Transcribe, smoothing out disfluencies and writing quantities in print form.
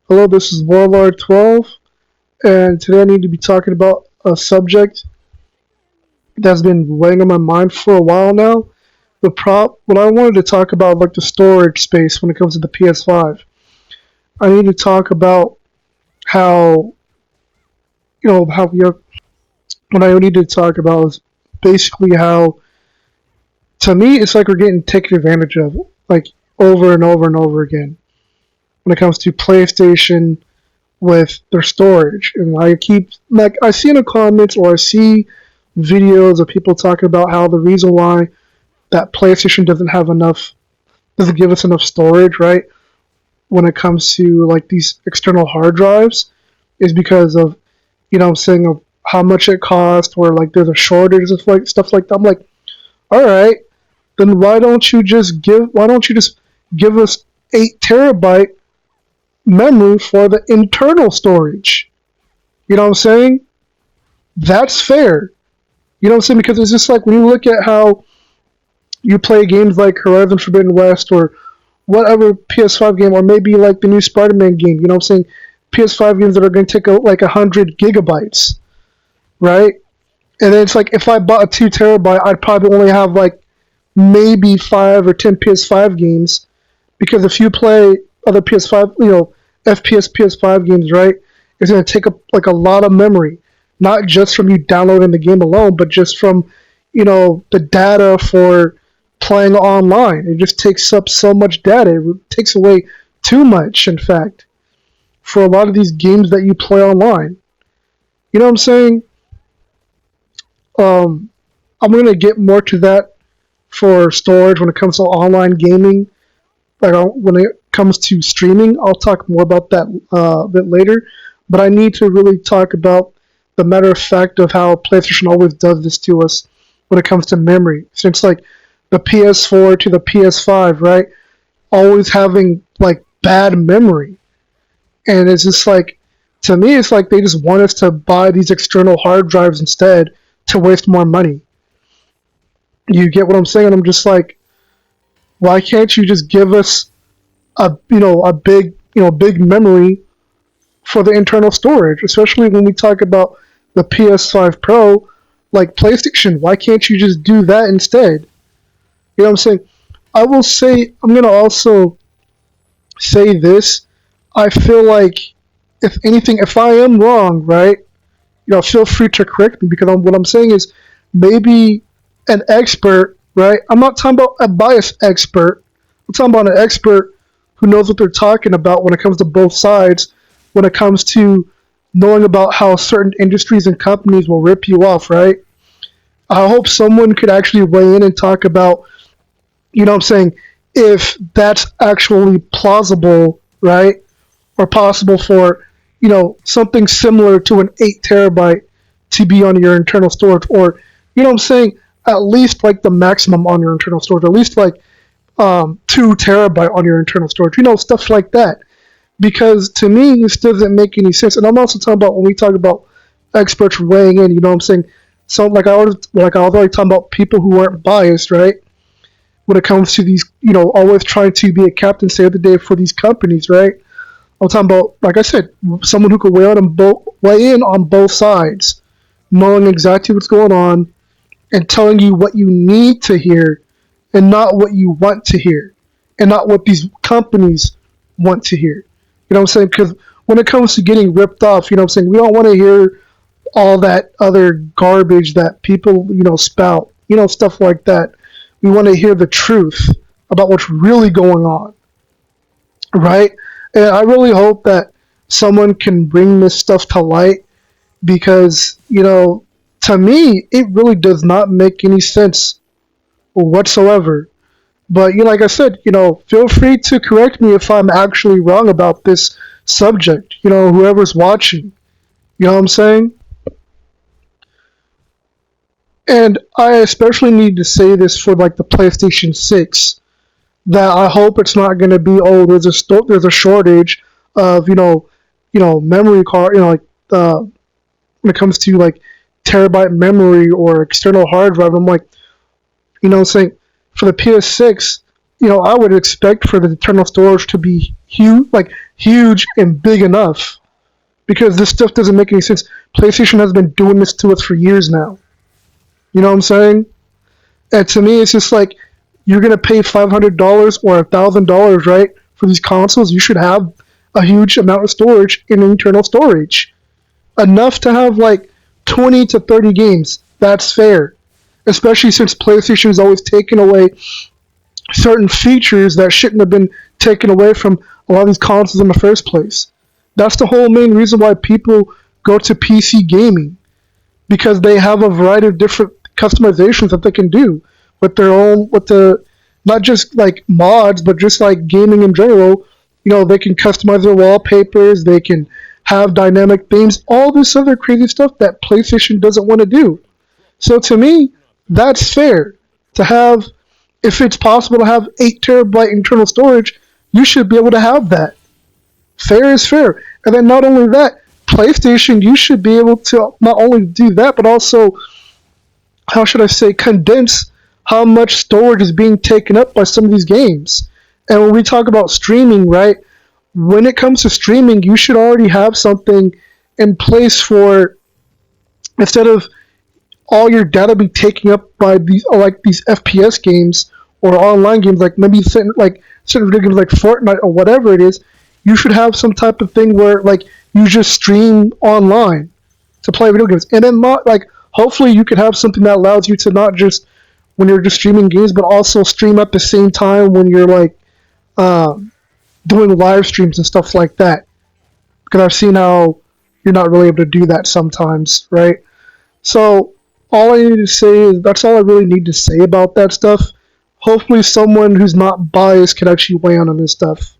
Hello, this is Warlord 12, and today I need to be talking about a subject that's been weighing on my mind for a while now. What I wanted to talk about, like the storage space when it comes to the PS5. I need to talk about how, how what I need to talk about is basically how, to me, it's like we're getting taken advantage of, like over and over and over again when it comes to PlayStation with their storage. And I keep like I see in the comments or I see videos of people talking about how the reason why that PlayStation doesn't give us enough storage, right? When it comes to like these external hard drives is because of I'm saying of how much it costs or like there's a shortage of like stuff like that. I'm like, all right, then why don't you just give us 8 terabyte memory for the internal storage? You know what I'm saying? That's fair. You know what I'm saying? Because it's just like when you look at how you play games like Horizon Forbidden West or whatever PS5 game, or maybe like the new Spider-Man game. You know what I'm saying? PS5 games that are going to take like 100 gigabytes, right? And then it's like if I bought a 2 terabyte, I'd probably only have like maybe 5 or 10 PS5 games, because if you play other PS5, FPS PS5 games, right, it's going to take up like a lot of memory, not just from you downloading the game alone, but just from the data for playing online. It just takes up so much data. It takes away too much, in fact, for a lot of these games that you play online. You know what I'm saying? I'm going to get more to that for storage when it comes to online gaming. Like when it comes to streaming, I'll talk more about that a bit later. But I need to really talk about the matter of fact of how PlayStation always does this to us when it comes to memory. Since like the PS4 to the PS5, right? Always having like bad memory. And it's just like, to me, it's like they just want us to buy these external hard drives instead to waste more money. You get what I'm saying? I'm just like, why can't you just give us a big memory for the internal storage, especially when we talk about the PS5 Pro, like PlayStation? Why can't you just do that instead? You know what I'm saying? I'm going to also say this. I feel like, if anything, if I am wrong, right, feel free to correct me, because what I'm saying is maybe an expert, right? I'm not talking about a biased expert. I'm talking about an expert who knows what they're talking about when it comes to both sides, when it comes to knowing about how certain industries and companies will rip you off, right? I hope someone could actually weigh in and talk about, what I'm saying, if that's actually plausible, right? Or possible for, something similar to an 8 terabyte to be on your internal storage, or, what I'm saying, at least like the maximum on your internal storage, at least like 2 terabyte on your internal storage, stuff like that. Because to me, this doesn't make any sense. And I'm also talking about when we talk about experts weighing in, what I'm saying. So I was already talking about people who aren't biased, right? When it comes to these, always trying to be a captain save the day for these companies, right? I'm talking about, like I said, someone who could weigh in on both sides, knowing exactly what's going on and telling you what you need to hear and not what you want to hear and not what these companies want to hear. You know what I'm saying? Because when it comes to getting ripped off, we don't want to hear all that other garbage that people, spout, stuff like that. We want to hear the truth about what's really going on, right? And I really hope that someone can bring this stuff to light, because, to me, it really does not make any sense whatsoever. But, like I said, feel free to correct me if I'm actually wrong about this subject, whoever's watching. You know what I'm saying? And I especially need to say this for like the PlayStation 6, that I hope it's not going to be, oh, there's a shortage of memory card, like when it comes to like terabyte memory or external hard drive. I'm like, saying for the PS6, I would expect for the internal storage to be huge, like huge and big enough, because this stuff doesn't make any sense. PlayStation has been doing this to us for years now. You know what I'm saying? And to me, it's just like, you're gonna pay $500 or $1,000, right, for these consoles. You should have a huge amount of storage in internal storage, enough to have like 20 to 30 games. That's fair, especially since PlayStation has always taken away certain features that shouldn't have been taken away from a lot of these consoles in the first place. That's the whole main reason why people go to PC gaming, because they have a variety of different customizations that they can do with their own, with the, not just like mods, but just like gaming in general. You know, they can customize their wallpapers, they can have dynamic themes, all this other crazy stuff that PlayStation doesn't want to do. So to me, that's fair to have. If it's possible to have 8 terabyte internal storage, you should be able to have that. Fair is fair. And then not only that, PlayStation, you should be able to not only do that, but also, how should I say, condense how much storage is being taken up by some of these games. And when we talk about streaming, right, when it comes to streaming, you should already have something in place for, instead of all your data be taken up by these, like these FPS games or online games, like maybe certain video games like Fortnite or whatever it is. You should have some type of thing where like you just stream online to play video games, and then not like, hopefully you could have something that allows you to not just when you're just streaming games, but also stream at the same time when you're like doing live streams and stuff like that. Because I've seen how you're not really able to do that sometimes, right? So all I need to say is, that's all I really need to say about that stuff. Hopefully someone who's not biased can actually weigh in on this stuff.